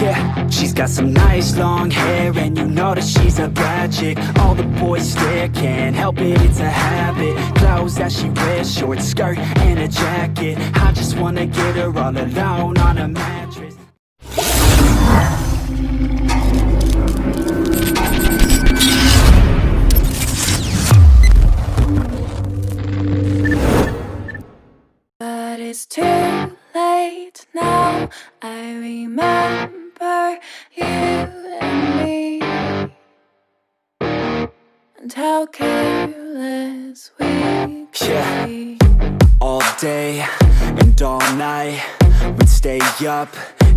Yeah, she's got some nice long hair, and you know that she's a bad chick. All the boys stare, can't help it, it's a habit. Clothes that she wears, short skirt and a jacket. I just wanna get her all alone on a mattress. But it's too late now. I remember you and me, and how careless we could be. All day and all night, we'd stay up,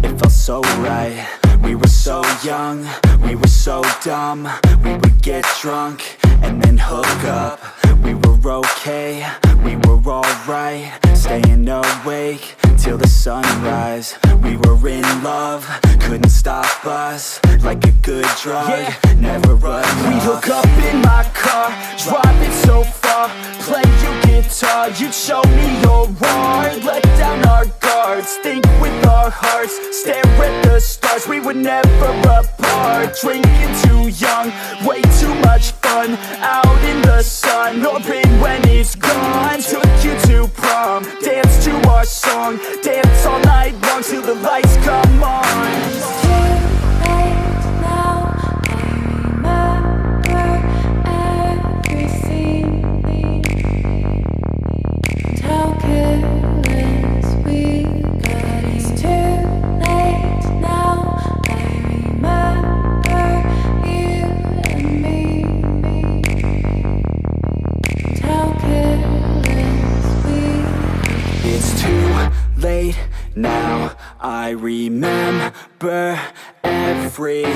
it felt so right. We were so young, we were so dumb. We would get drunk and then hook up. We were okay, we were alright, staying awake till the sunrise. We were in love, couldn't stop us, like a good drug, never run. We'd hook up in my car, driving so far, play your guitar, you'd show me your art. Let down our guards, think with our hearts, stare at the stars. We were never apart, drinking too young, way too much fun, out in the sun, orbit when it's gone. Took you to prom, dance to our song, dance all night long till the lights come on. It's too late now. I remember everything, and how careless we got. It's too late now. I remember you and me, and how careless we. It's too late now, I remember everything,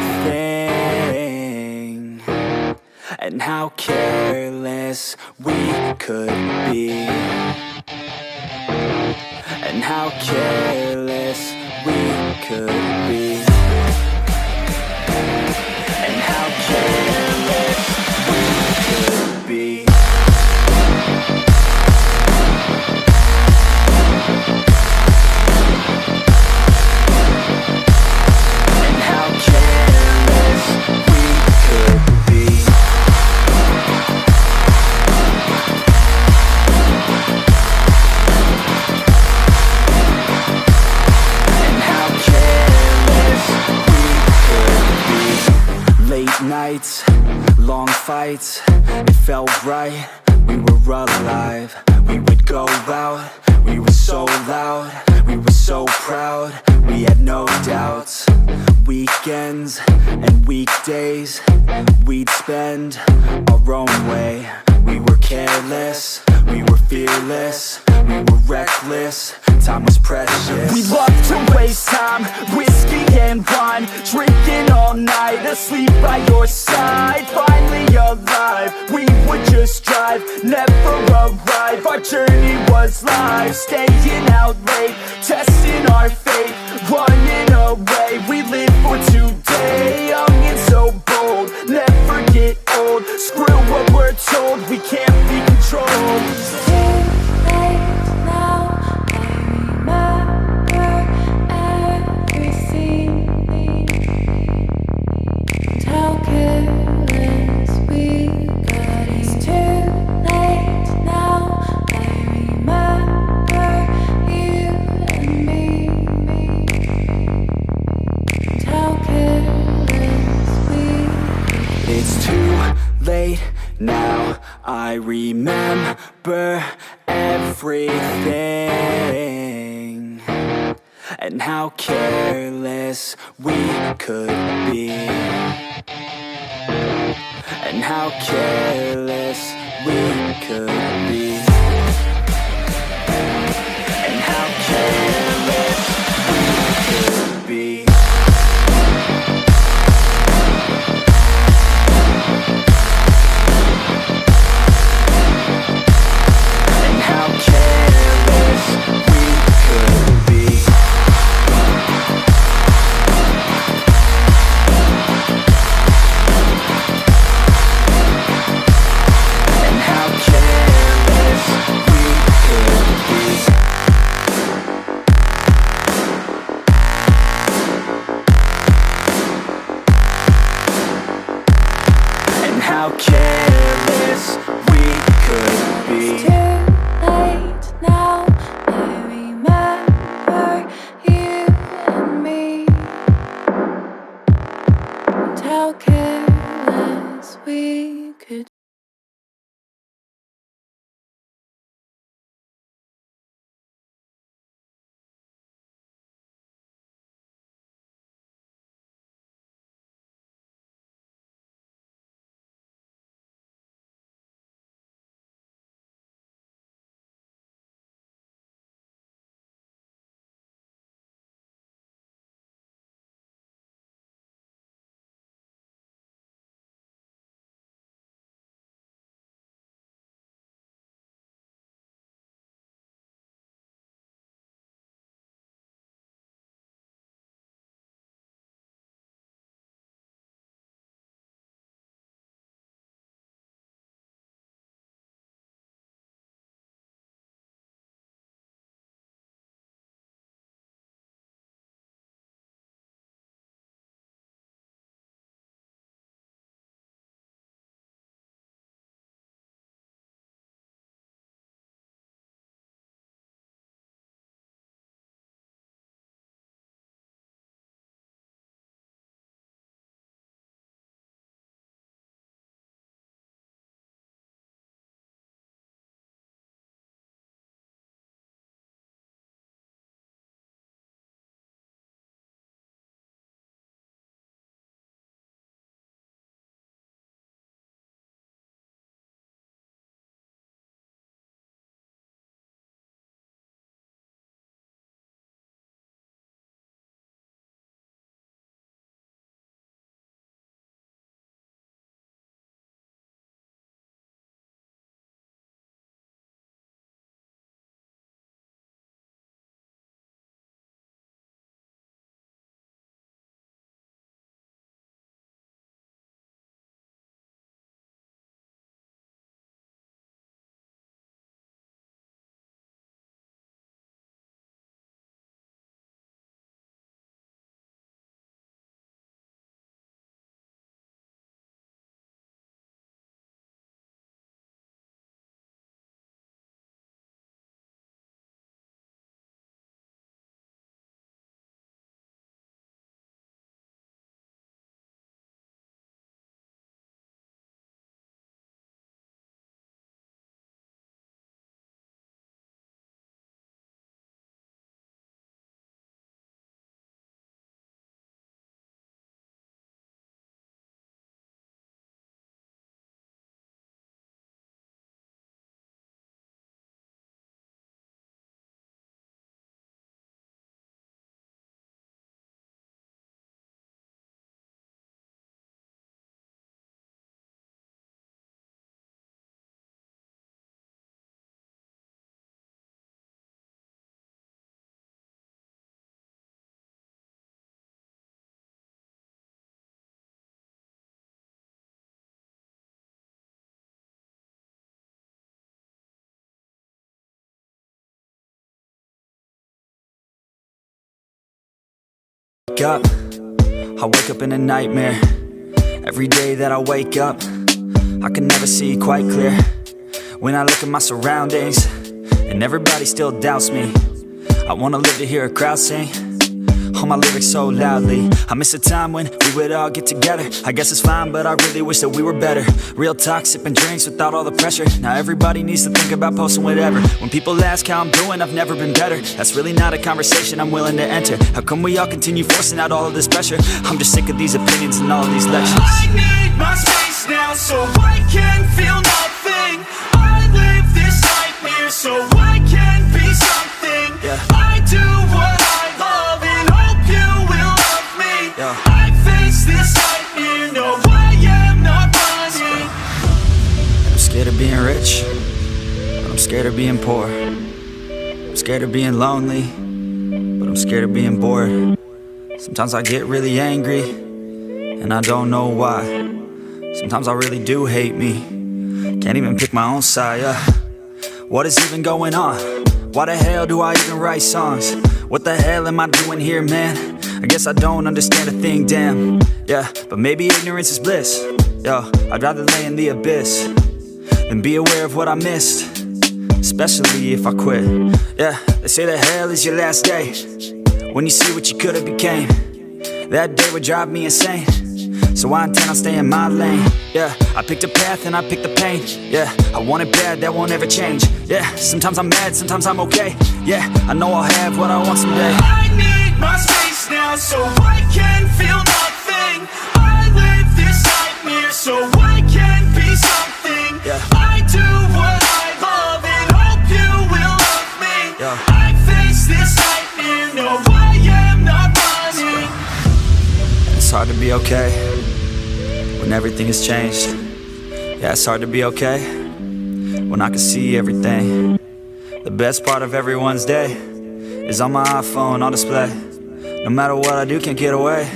and how careless we could be, and how careless we could be, and how careless we could be. Nights, long fights, it felt right, we were alive. We would go out, we were so loud, we were so proud, we had no doubts. Weekends and weekdays, we'd spend our own way. We were careless, we were fearless, we were reckless, time was precious. We loved to waste time, whiskey and wine, drinking all night, asleep by your side. Finally alive, we would just drive, never arrive. Our journey was live, staying out late, testing our fate, running away. We live for today, young and so bold, never get old. Screw what we're told, we can't be controlled. It's too late now. I remember everything, and how careless we got. It's too late now. I remember you and me, and how careless we. It's too late now, I remember everything, and how careless we could be, and how careless we could be, and how careless we could be. And how careless how careless we could be. It's too late now. I remember you and me, and how careless we could. Up, I wake up in a nightmare. Every day that I wake up, I can never see quite clear. When I look at my surroundings, and everybody still doubts me, I wanna live to hear a crowd sing all my lyrics so loudly. I miss a time when we would all get together. I guess it's fine, but I really wish that we were better. Real talk, sipping drinks without all the pressure. Now everybody needs to think about posting whatever. When people ask how I'm doing, I've never been better. That's really not a conversation I'm willing to enter. How come we all continue forcing out all of this pressure? I'm just sick of these opinions and all of these lectures. I need my space now so I can feel nothing. I live this nightmare so I can be something. I do what I love and hope you will love me. I face this nightmare, no I am not running. I'm scared of being rich, but I'm scared of being poor. I'm scared of being lonely, but I'm scared of being bored. Sometimes I get really angry, and I don't know why. Sometimes I really do hate me, can't even pick my own side. What is even going on? Why the hell do I even write songs? What the hell am I doing here, man? I guess I don't understand a thing, damn. Yeah, but maybe ignorance is bliss. Yo, I'd rather lay in the abyss than be aware of what I missed, especially if I quit. Yeah, they say that hell is your last day, when you see what you could've became. That day would drive me insane, so I intend on staying in my lane. Yeah, I picked a path and I picked the pain. Yeah, I want it bad, that won't ever change. Yeah, sometimes I'm mad, sometimes I'm okay. Yeah, I know I'll have what I want someday. I need my space now so I can feel nothing. I live this nightmare so I can be something. Yeah. I do what I love and hope you will love me. Yeah. I face this nightmare, no I am not running. It's hard to be okay when everything has changed. Yeah, it's hard to be okay when I can see everything. The best part of everyone's day is on my iPhone on display. No matter what I do, can't get away.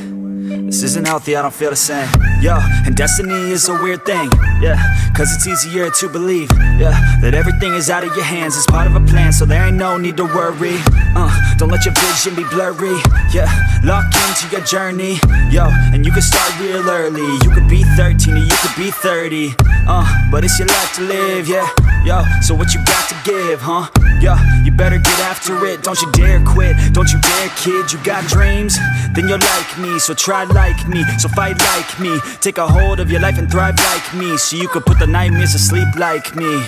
This isn't healthy, I don't feel the same. Yo, and destiny is a weird thing. Yeah, cause it's easier to believe, yeah, that everything is out of your hands. It's part of a plan, so there ain't no need to worry. Don't let your vision be blurry. Yeah, lock into your journey. Yo, and you can start real early. You could be 13 or you could be 30. But it's your life to live, yeah. Yo, so what you got to give, huh? Yo, you better get after it. Don't you dare quit, don't you dare kid. You got dreams, then you're like me. So try like me, so fight like me. Take a hold of your life and thrive like me, so you could put the nightmares to sleep like me.